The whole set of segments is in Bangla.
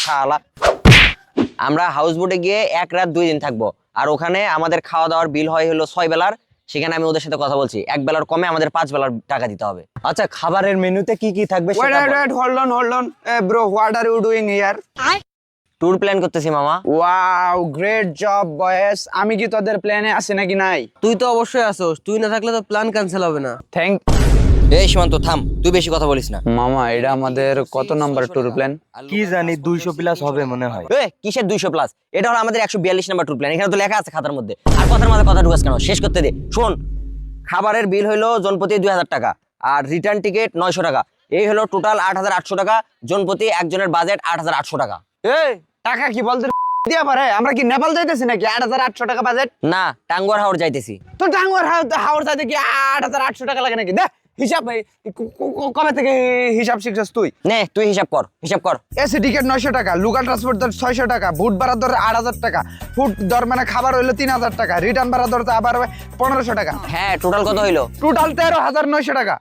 শালা আমরা হাউস বোটে গিয়ে 1 রাত 2 দিন থাকবো আর ওখানে আমাদের খাওয়া দাওয়ার বিল হয় হলো 6 বেলার সেখানে আমি ওদের সাথে কথা বলছি 1 বেলার কমে আমাদের 5 বেলার টাকা দিতে হবে আচ্ছা খাবারের মেনুতে কি কি থাকবে সেটা বল। Wait, hold on. Hey, bro, what are you doing here? Tour plan করতেছি মামা Wow, great job, boys. আমি কি তোদের প্ল্যানে আছি নাকি নাই? তুই তো অবশ্যই আসোস, তুই না থাকলে তো প্ল্যান ক্যান্সেল হবে না। থ্যাংক এই সীমান্ত থাম তুই বেশি কথা বলিস না মামা, এটা আমাদের কত নাম্বার ট্যুর প্ল্যান? কি জানি 200 প্লাস হবে মনে হয়। কিসের 200 প্লাস এটা হলো আমাদের 142 নাম্বার ট্যুর প্ল্যান এখানে তো লেখা আছে খাতার মধ্যে আর কথার মাঝে কথা ঢুকাস কেন শেষ করতে দে শোন খাবারের বিল হলো জনপ্রতি 2000 টাকা আর রিটার্ন টিকিট 900 টাকা এই হলো টোটাল 8800 টাকা জনপ্রতি একজনের বাজেট 8800 টাকা এই টাকা কি বলতে দিয়া পারে? আমরা কি নেপাল যাইতেছি নাকি? 8800 টাকা বাজেট। না টাঙ্গুয়ার হাওর যাইতেছি তো টাঙ্গুয়ার হাওর যাইতে কি 8800 টাকা লাগে নাকি? দে হিসাব কবে থেকে হিসাব শিখছিস তুই? নে তুই হিসাব কর এসি টিকিট 900 টাকা, লোকাল ট্রান্সপোর্ট দর 600 টাকা, বুট ভাড়া দর 8000 টাকা, ফুড দর মানে খাবার হইলো 3000 টাকা, রিটার্ন ভাড়া দর তো আবার 1500 টাকা, হ্যাঁ টোটাল কত হইলো টোটাল 13900 টাকা।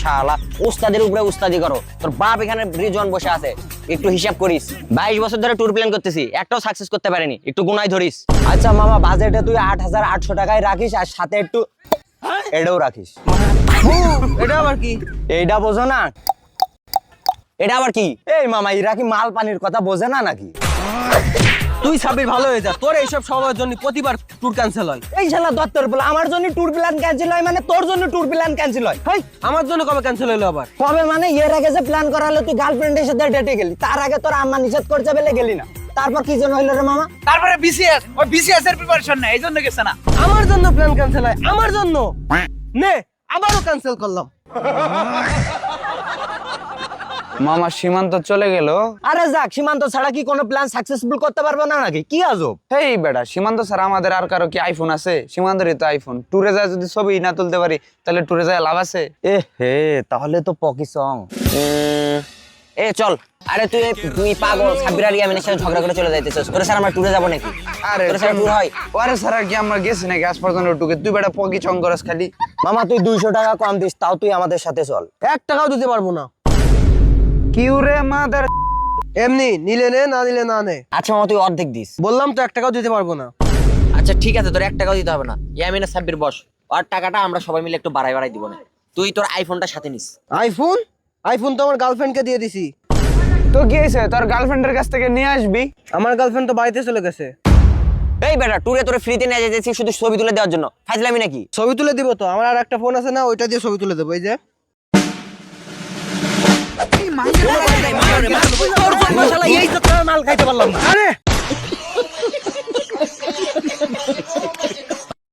শালা উস্তাদের উপরে উস্তাদি করো তোর বাপ এখানে রিজন বসে আছে একটু হিসাব করিস 22 বছর ধরে ট্যুর প্ল্যান করতেছি একটাও সাকসেস করতে পারিনি একটু গুনাই ধরিস আচ্ছা মামা বাজেটে তুই 8800 টাকায় রাখিস আর সাথে একটু এটাও রাখিস। এটা আবার কি? এইটা বোঝো না? এটা আবার কি এই মামা এরা কি মাল পানির কথা বোঝে না নাকি? তুই সাবির ভালো হয়ে যা, তোর এইসব সবার জন্য প্রতিবার ট্যুর ক্যান্সেল হয়। এই শালা দত্তর বলে আমার জন্য ট্যুর প্ল্যান ক্যান্সেল হয় মানে তোর জন্য ট্যুর প্ল্যান ক্যান্সেল হয়? হেই, আমার জন্য কবে ক্যান্সেল হলো আবার? কবে মানে এর আগে যে প্ল্যান করা হলো তুই গার্লফ্রেন্ডের সাথে ডেটে গেলি তার আগে তোর আম্মা নিষেধ করছে বলে গেলি না তারপর কি জন্য হইলো রে মামা? তারপরে বিসিএস, ওই বিসিএস এর প্রিপারেশন না, এইজন্য গেছে না। আমার জন্য প্ল্যান ক্যান্সেল হয়, আমার জন্য। নে আবারও ক্যান্সেল করলাম। মামা সীমান্ত চলে গেল। আরে যাক সীমান্ত ছাড়া কি কোনো প্ল্যান সাকসেসফুল করতে পারবো না নাকি? কি আজব। হেই বেটা, সীমান্ত স্যার আমাদের আর কারো কি আইফোন আছে? সীমান্তেরই তো আইফোন। ট্যুরে যায় যদি ছবি না তুলতে পারি তাহলে ট্যুরে যায় লাভ আছে? এ হে তাহলে তো পকি সং। এ চল আরে তুই পাগল সাব্বির আলী আমিনের সাথে ঝগড়া করে চলে যাইতেছিস তোরে স্যার আমরা ট্যুরে যাব নাকি আরে তোরে স্যার ট্যুর হয় আরে স্যার কি আমরা গেছি নাকি আজ পর্যন্ত টুকে? তুই বেটা পকি চং করস খালি। মামা তুই 200 টাকা কম দিস তাও তুই আমাদের সাথে চল। 1 টাকাও দিতে পারবো না। কিউরে মাদার। এমনি নিলে নে, না নিলে না নে। আচ্ছা মামা তুই অর্ধেক দিস বললাম তো 1 টাকাও দিতে পারবো না। আচ্ছা ঠিক আছে তোর 1 টাকাও দিতে হবে না ইয়ামিনের সাব্বির বস আর টাকাটা আমরা সবাই মিলে একটু বাড়াই দিব না তুই তোর আইফোনটা সাথে নিস আইফোন তো আমার গার্লফ্রেন্ডকে দিয়ে দিছি। তো কি হয়েছে? তোর গার্লফ্রেন্ডের কাছ থেকে নিয়ে আসবি। আমার গার্লফ্রেন্ড তো বাড়িতে চলে গেছে। এই বেটা ট্যুরে তোরে ফ্রিতে নিয়ে যাইতেছি শুধু ছবি তুলে দেওয়ার জন্য ফাজলামি নাকি ছবি তুলে দিব তো, আমার আর একটা ফোন আছে না, ওইটা দিয়ে ছবি তুলে দেবো। এই যে মাল খাইতে পারলাম না আরে